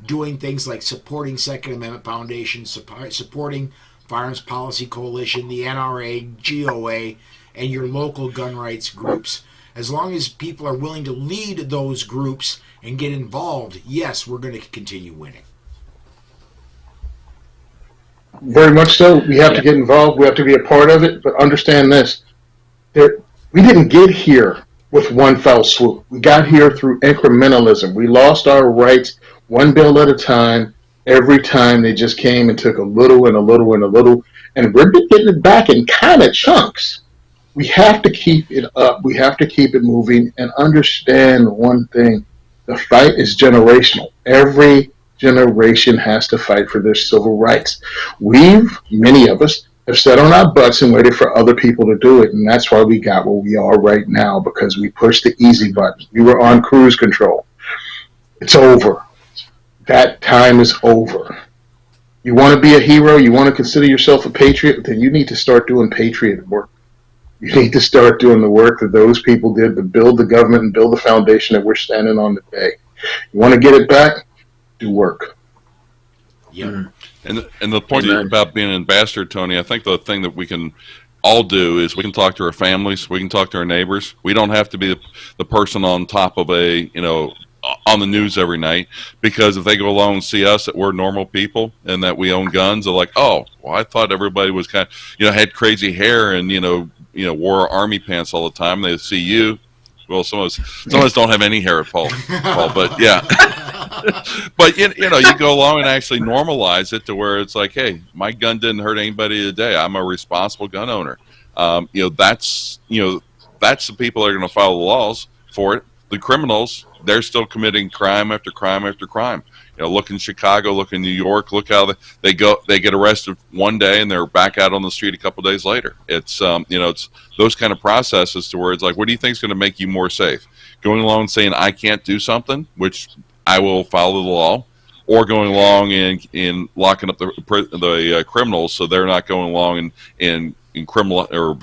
S2: doing things like supporting Second Amendment Foundation, supporting Firearms Policy Coalition, the NRA, GOA, and your local gun rights groups. As long as people are willing to lead those groups and get involved, yes, we're going to continue winning.
S1: Very much so. We have to get involved. We have to be a part of it. But understand this. We didn't get here with one fell swoop. We got here through incrementalism. We lost our rights one bill at a time. Every time they just came and took a little and a little and a little. And we're getting it back in kind of chunks. We have to keep it up. We have to keep it moving and understand one thing. The fight is generational. Every generation has to fight for their civil rights. Many of us, have sat on our butts and waited for other people to do it. And that's why we got where we are right now, because we pushed the easy button. We were on cruise control. It's over. That time is over. You want to be a hero, you want to consider yourself a patriot, then you need to start doing patriot work. You need to start doing the work that those people did to build the government and build the foundation that we're standing on today. You want to get it back? Do work.
S2: Yep.
S4: And the point about being an ambassador, Tony, I think the thing that we can all do is we can talk to our families, we can talk to our neighbors. We don't have to be the person on top of on the news every night, because if they go along and see us that we're normal people and that we own guns, they're like, oh, well, I thought everybody was kind of, had crazy hair and wore army pants all the time. They see you. Well, some of us don't have any hair at Paul, but yeah. But you go along and actually normalize it to where it's like, hey, my gun didn't hurt anybody today. I'm a responsible gun owner. That's the people that are going to follow the laws for it. The criminals, they're still committing crime after crime after crime. Look in Chicago, look in New York, look how they get arrested one day and they're back out on the street a couple days later. It's it's those kind of processes to where it's like, what do you think is going to make you more safe? Going along and saying I can't do something, which I will follow the law, or going along and locking up the criminals so they're not going along and criminal or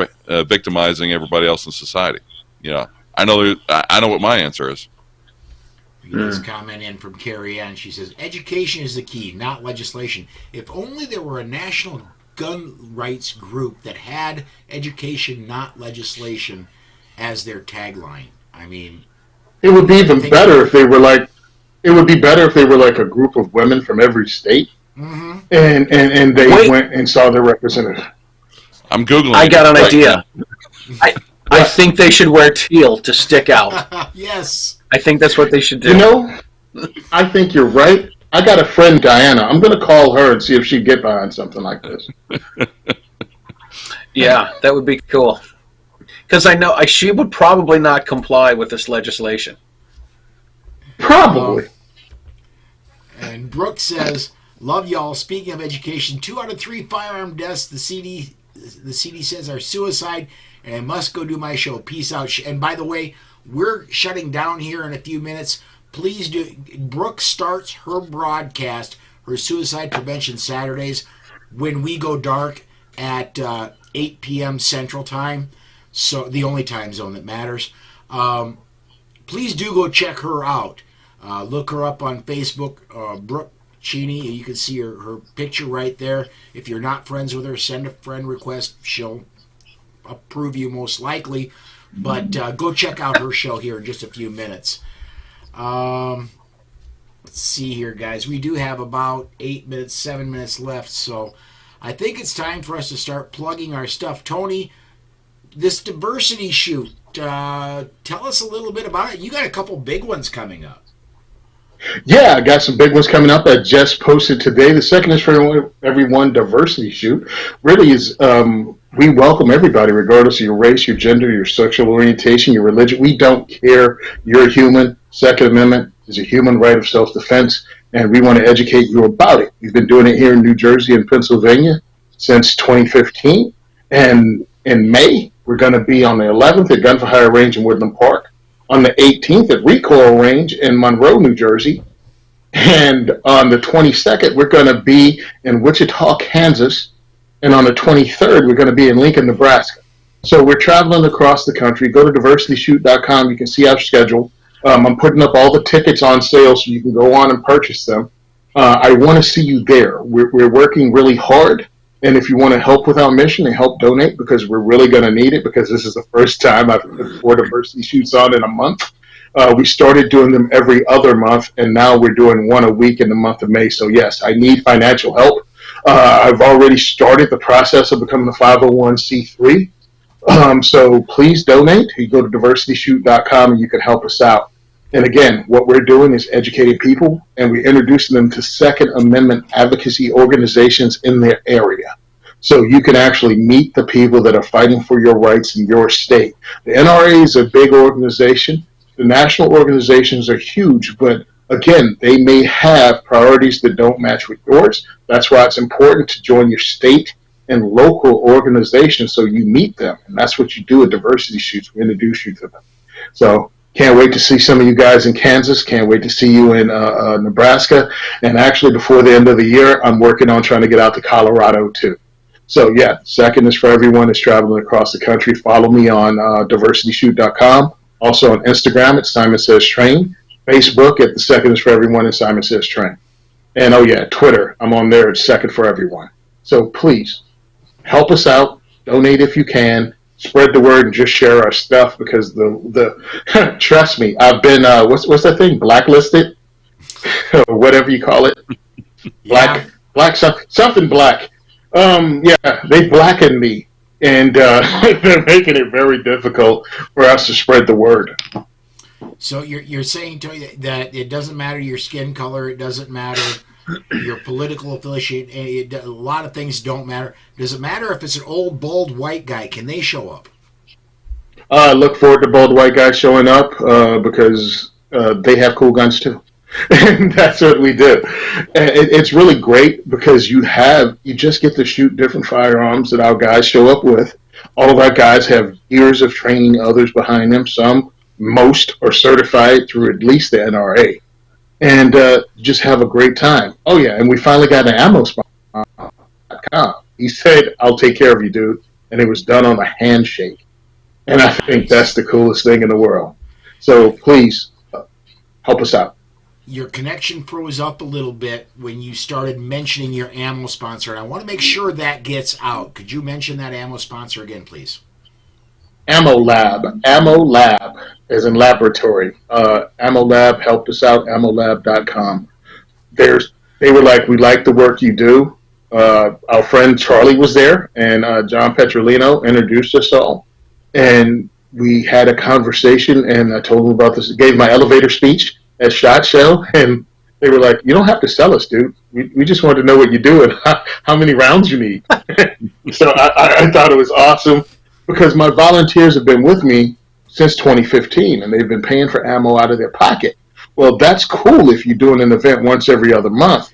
S4: victimizing everybody else in society. I know what my answer is.
S2: We get this comment in from Carrie Ann. She says, education is the key, not legislation. If only there were a national gun rights group that had education, not legislation, as their tagline. I mean,
S1: it would be even better if they were like. It would be better if they were like a group of women from every state, and they went and saw their representative.
S4: I'm Googling.
S3: I got an idea. I think they should wear teal to stick out.
S2: Yes.
S3: I think that's what they should do.
S1: I think you're right. I got a friend, Diana. I'm going to call her and see if she'd get behind something like this.
S3: Yeah, that would be cool. Because I know she would probably not comply with this legislation.
S1: Probably.
S2: And Brooke says, love y'all. Speaking of education, 2 out of 3 firearm deaths the CD says are suicide, and I must go do my show. Peace out. And by the way, we're shutting down here in a few minutes. Please do. Brooke starts her broadcast, her suicide prevention Saturdays, when we go dark at 8 p.m. Central Time. So the only time zone that matters. Please do go check her out. Look her up on Facebook, Brooke Cheney. You can see her picture right there. If you're not friends with her, send a friend request. She'll approve you most likely. But go check out her show here in just a few minutes. Let's see here, guys. We do have about 7 minutes left. So I think it's time for us to start plugging our stuff. Tony, this diversity shoot, tell us a little bit about it. You got a couple big ones coming up.
S1: Yeah, I got some big ones coming up. I just posted today. The second is for everyone diversity shoot. Really is we welcome everybody, regardless of your race, your gender, your sexual orientation, your religion. We don't care. You're a human. Second Amendment is a human right of self-defense, and we want to educate you about it. We've been doing it here in New Jersey and Pennsylvania since 2015, and in May, we're going to be on the 11th at Gun for Hire Range in Woodland Park, on the 18th at Recoil Range in Monroe, New Jersey, and on the 22nd, we're going to be in Wichita, Kansas, and on the 23rd, we're going to be in Lincoln, Nebraska. So we're traveling across the country. Go to diversityshoot.com. You can see our schedule. I'm putting up all the tickets on sale so you can go on and purchase them. I want to see you there. We're working really hard. And if you want to help with our mission and help donate, because we're really going to need it, because this is the first time I've put 4 diversity shoots on in a month. We started doing them every other month, and now we're doing one a week in the month of May. So, yes, I need financial help. I've already started the process of becoming a 501c3. So please donate. You go to diversityshoot.com and you can help us out. And again, what we're doing is educating people, and we're introducing them to Second Amendment advocacy organizations in their area. So you can actually meet the people that are fighting for your rights in your state. The NRA is a big organization. The national organizations are huge, but again, they may have priorities that don't match with yours. That's why it's important to join your state in local organizations so you meet them. And that's what you do at diversity shoots. We introduce you to them. So can't wait to see some of you guys in Kansas. Can't wait to see you in Nebraska. And actually, before the end of the year, I'm working on trying to get out to Colorado too. So yeah, second is for everyone that's traveling across the country. Follow me on diversityshoot.com. Also on Instagram at Simon Says Train. Facebook at the second is for everyone and Simon Says Train. And oh yeah, Twitter. I'm on there at second for everyone. So please help us out. Donate if you can. Spread the word and just share our stuff because the trust me, I've been what's that thing, blacklisted or whatever you call it, black something black. Yeah, they blackened me, and they're making it very difficult for us to spread the word.
S2: So you're saying, Tony, that it doesn't matter your skin color, it doesn't matter your political affiliation, a lot of things don't matter. Does it matter if it's an old, bald, white guy? Can they show up?
S1: Look forward to bald white guys showing up because they have cool guns too. And that's what we do. It's really great because you just get to shoot different firearms that our guys show up with. All of our guys have years of training others behind them. Most are certified through at least the NRA. And just have a great time. Oh, yeah, and we finally got an ammo sponsor. He said, I'll take care of you, dude. And it was done on a handshake. And I think that's the coolest thing in the world. So please, help us out.
S2: Your connection froze up a little bit when you started mentioning your ammo sponsor. And I want to make sure that gets out. Could you mention that ammo sponsor again, please?
S1: Ammo Lab as in laboratory. Ammo Lab helped us out, ammolab.com. They were like, we like the work you do. Our friend Charlie was there, and John Petrolino introduced us all. And we had a conversation, and I told them about this. Gave my elevator speech at SHOT Show, and they were like, you don't have to sell us, dude. We just wanted to know what you do and how many rounds you need. So I thought it was awesome. Because my volunteers have been with me since 2015, and they've been paying for ammo out of their pocket. Well, that's cool if you're doing an event once every other month,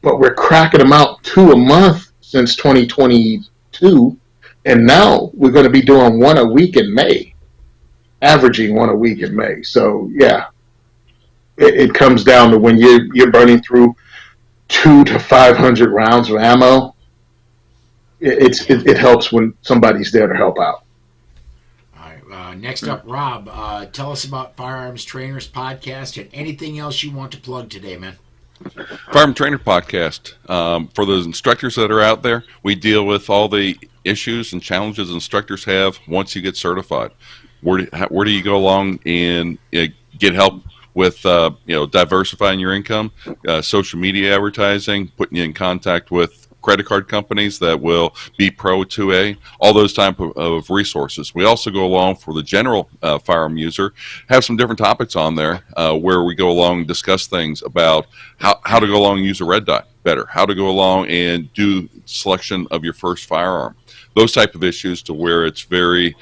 S1: but we're cracking them out 2 a month since 2022, and now we're going to be doing 1 a week in May, averaging 1 a week in May. So, yeah, it comes down to when you're burning through 200 to 500 rounds of ammo. It helps when somebody's there to help out.
S2: All right. Next up, Rob, tell us about Firearms Trainers Podcast and anything else you want to plug today, man.
S4: Firearm Trainer Podcast. For those instructors that are out there, we deal with all the issues and challenges instructors have once you get certified. Where do you go along and get help with diversifying your income, social media advertising, putting you in contact with credit card companies that will be pro 2A, all those type of resources. We also go along for the general firearm user, have some different topics on there where we go along and discuss things about how to go along and use a red dot better, how to go along and do selection of your first firearm. Those type of issues to where it's very,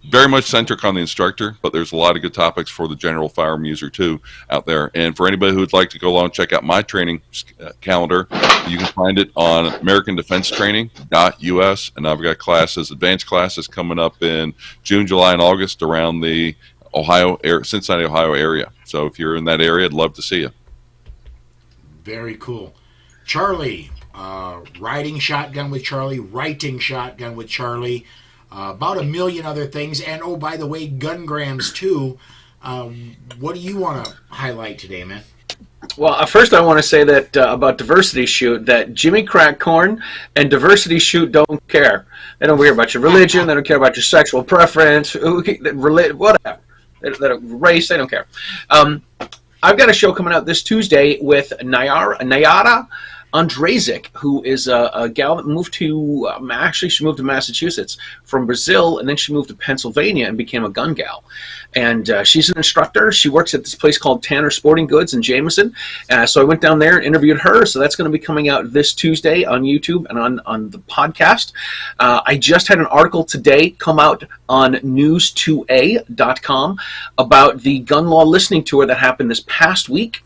S4: very much centric on the instructor, but there's a lot of good topics for the general firearm user too out there. And for anybody who would like to go along and check out my training calendar, you can find it on AmericanDefenseTraining.us. And I've got advanced classes coming up in June, July, and August around the Cincinnati, Ohio area. So if you're in that area, I'd love to see you.
S2: Very cool. Charlie, riding shotgun with Charlie, writing shotgun with Charlie, about a million other things. And, oh, by the way, gun grams, too. What do you want to highlight today, man?
S3: Well, first I want to say that about Diversity Shoot, that Jimmy Crackcorn and Diversity Shoot don't care. They don't care about your religion. They don't care about your sexual preference, whatever. Race, they don't care. I've got a show coming out this Tuesday with Nayara Andrazik, who is a gal that moved to, actually she moved to Massachusetts from Brazil, and then she moved to Pennsylvania and became a gun gal. And she's an instructor. She works at this place called Tanner Sporting Goods in Jameson. So I went down there and interviewed her. So that's going to be coming out this Tuesday on YouTube and on the podcast. I just had an article today come out on news2a.com about the gun law listening tour that happened this past week.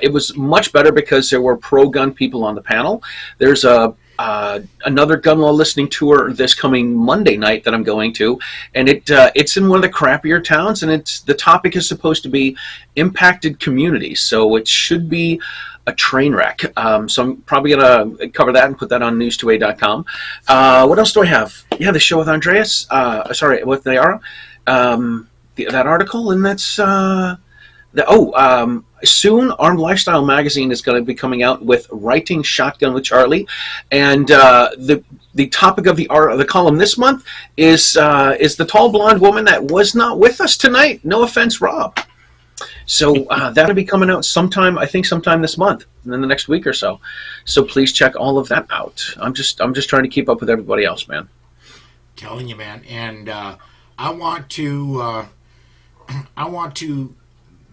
S3: It was much better because there were pro-gun people on the panel. There's a another gun law listening tour this coming Monday night that I'm going to, and it's in one of the crappier towns, and the topic is supposed to be impacted communities, so it should be a train wreck. So I'm probably gonna cover that and put that on news2a.com. What else do I have? Yeah, the show with Andreas. With Nayara. That article, and that's soon Armed Lifestyle magazine is going to be coming out with Writing Shotgun with Charlie, and the topic of the column this month is the tall blonde woman that was not with us tonight. No offense, Rob. So that'll be coming out sometime this month, and then the next week or so. So please check all of that out. I'm just trying to keep up with everybody else, man.
S2: Telling you, man, and I want to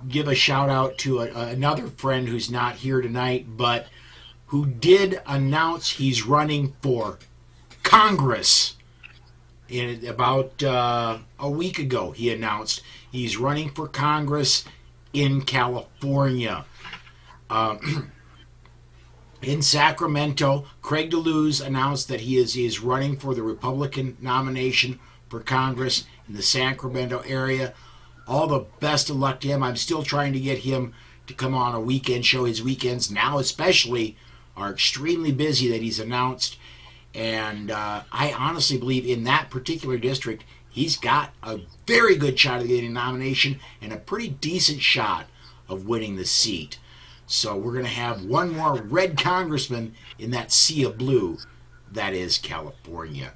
S2: give a shout out to another friend who's not here tonight, but who did announce he's running for Congress. About a week ago, he announced he's running for Congress in California. In Sacramento, Craig DeLuz announced that he is running for the Republican nomination for Congress in the Sacramento area. All the best of luck to him. I'm still trying to get him to come on a weekend show. His weekends now especially are extremely busy that he's announced. And I honestly believe in that particular district, he's got a very good shot of getting a nomination and a pretty decent shot of winning the seat. So we're going to have one more red congressman in that sea of blue that is California.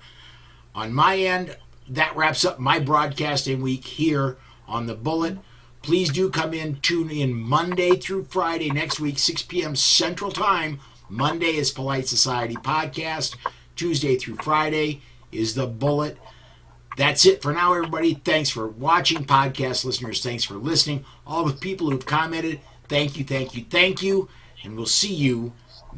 S2: On my end, that wraps up my broadcasting week here on The Bullet. Please do tune in Monday through Friday next week, 6 p.m. Central Time. Monday is Polite Society Podcast. Tuesday through Friday is The Bullet. That's it for now, everybody. Thanks for watching. Podcast listeners, thanks for listening. All the people who've commented, thank you. And we'll see you